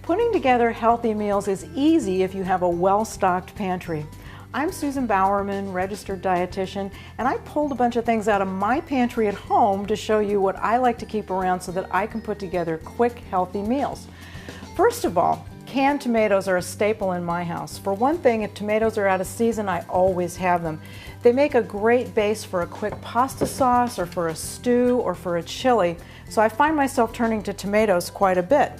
Putting together healthy meals is easy if you have a well-stocked pantry. I'm Susan Bowerman, registered dietitian, and I pulled a bunch of things out of my pantry at home to show you what I like to keep around so that I can put together quick, healthy meals. First of all, canned tomatoes are a staple in my house. For one thing, if tomatoes are out of season, I always have them. They make a great base for a quick pasta sauce or for a stew or for a chili, so I find myself turning to tomatoes quite a bit.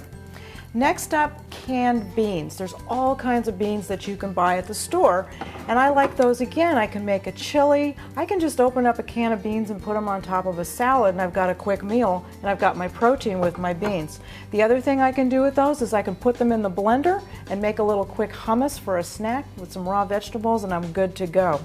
Next up, canned beans. There's all kinds of beans that you can buy at the store, and I like those. Again, I can make a chili. I can just open up a can of beans and put them on top of a salad, and I've got a quick meal, and I've got my protein with my beans. The other thing I can do with those is I can put them in the blender and make a little quick hummus for a snack with some raw vegetables, and I'm good to go.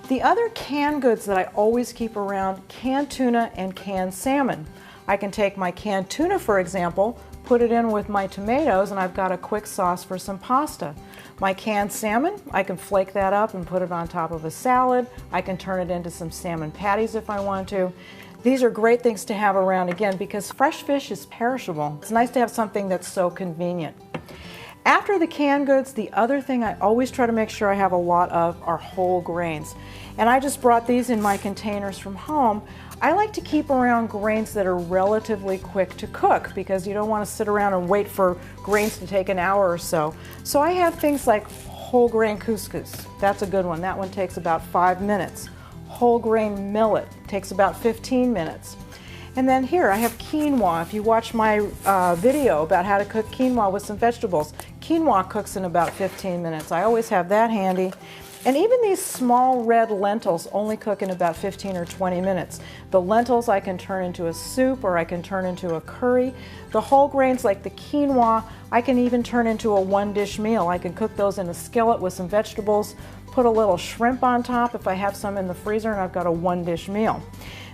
The other canned goods that I always keep around, canned tuna and canned salmon. I can take my canned tuna, for example, put it in with my tomatoes, and I've got a quick sauce for some pasta. My canned salmon, I can flake that up and put it on top of a salad. I can turn it into some salmon patties if I want to. These are great things to have around, again, because fresh fish is perishable. It's nice to have something that's so convenient. After the canned goods, the other thing I always try to make sure I have a lot of are whole grains. And I just brought these in my containers from home. I like to keep around grains that are relatively quick to cook because you don't want to sit around and wait for grains to take an hour or so. So I have things like whole grain couscous. That's a good one. That one takes about 5 minutes. Whole grain millet takes about 15 minutes. And then here I have quinoa. If you watch my video about how to cook quinoa with some vegetables, quinoa cooks in about 15 minutes. I always have that handy. And even these small red lentils only cook in about 15 or 20 minutes. The lentils I can turn into a soup or I can turn into a curry. The whole grains like the quinoa, I can even turn into a one-dish meal. I can cook those in a skillet with some vegetables, put a little shrimp on top if I have some in the freezer, and I've got a one-dish meal.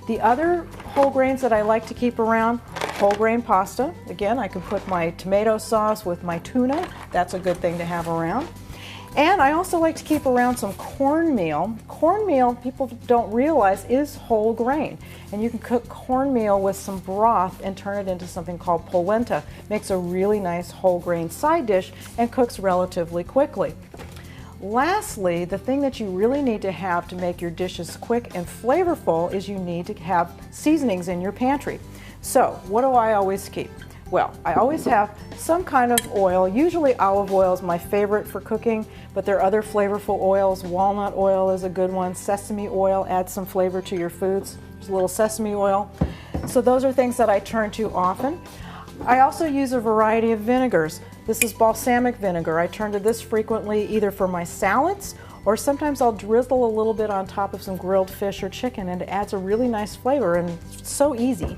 The other whole grains that I like to keep around, whole grain pasta. Again, I can put my tomato sauce with my tuna. That's a good thing to have around. And I also like to keep around some cornmeal. Cornmeal, people don't realize, is whole grain. And you can cook cornmeal with some broth and turn it into something called polenta. Makes a really nice whole grain side dish and cooks relatively quickly. Lastly, the thing that you really need to have to make your dishes quick and flavorful is you need to have seasonings in your pantry. So, what do I always keep? Well, I always have some kind of oil. Usually olive oil is my favorite for cooking, but there are other flavorful oils. Walnut oil is a good one. Sesame oil adds some flavor to your foods. There's a little sesame oil. So those are things that I turn to often. I also use a variety of vinegars. This is balsamic vinegar. I turn to this frequently either for my salads or sometimes I'll drizzle a little bit on top of some grilled fish or chicken, and it adds a really nice flavor, and it's so easy.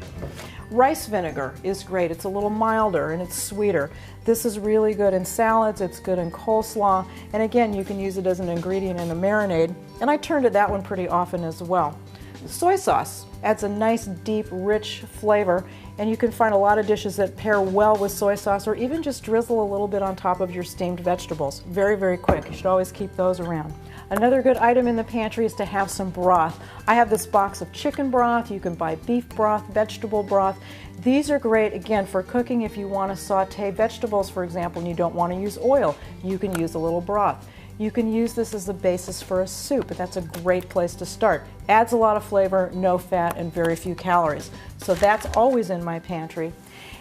Rice vinegar is great. It's a little milder and it's sweeter. This is really good in salads, it's good in coleslaw, and again, you can use it as an ingredient in a marinade, and I turn to that one pretty often as well. Soy sauce adds a nice, deep, rich flavor, and you can find a lot of dishes that pair well with soy sauce, or even just drizzle a little bit on top of your steamed vegetables. Very, very quick. You should always keep those around. Another good item in the pantry is to have some broth. I have this box of chicken broth. You can buy beef broth, vegetable broth. These are great, again, for cooking if you want to saute vegetables, for example, and you don't want to use oil. You can use a little broth. You can use this as the basis for a soup, but that's a great place to start. Adds a lot of flavor, no fat, and very few calories. So that's always in my pantry.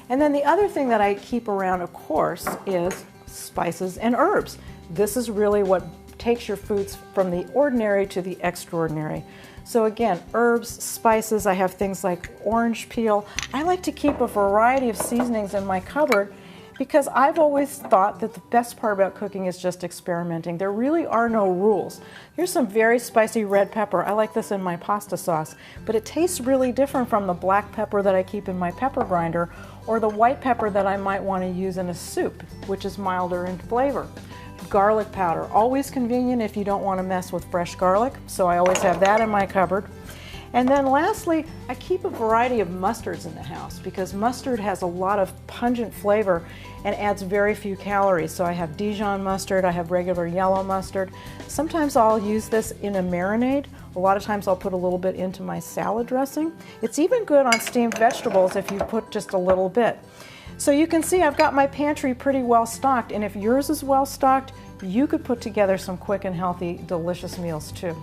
And then the other thing that I keep around, of course, is spices and herbs. This is really what takes your foods from the ordinary to the extraordinary. So again, herbs, spices, I have things like orange peel. I like to keep a variety of seasonings in my cupboard because I've always thought that the best part about cooking is just experimenting. There really are no rules. Here's some very spicy red pepper. I like this in my pasta sauce, but it tastes really different from the black pepper that I keep in my pepper grinder or the white pepper that I might want to use in a soup, which is milder in flavor. Garlic powder, always convenient if you don't want to mess with fresh garlic, so I always have that in my cupboard. And then lastly, I keep a variety of mustards in the house because mustard has a lot of pungent flavor and adds very few calories. So I have Dijon mustard, I have regular yellow mustard. Sometimes I'll use this in a marinade. A lot of times I'll put a little bit into my salad dressing. It's even good on steamed vegetables if you put just a little bit. So you can see I've got my pantry pretty well stocked, and if yours is well stocked, you could put together some quick and healthy, delicious meals too.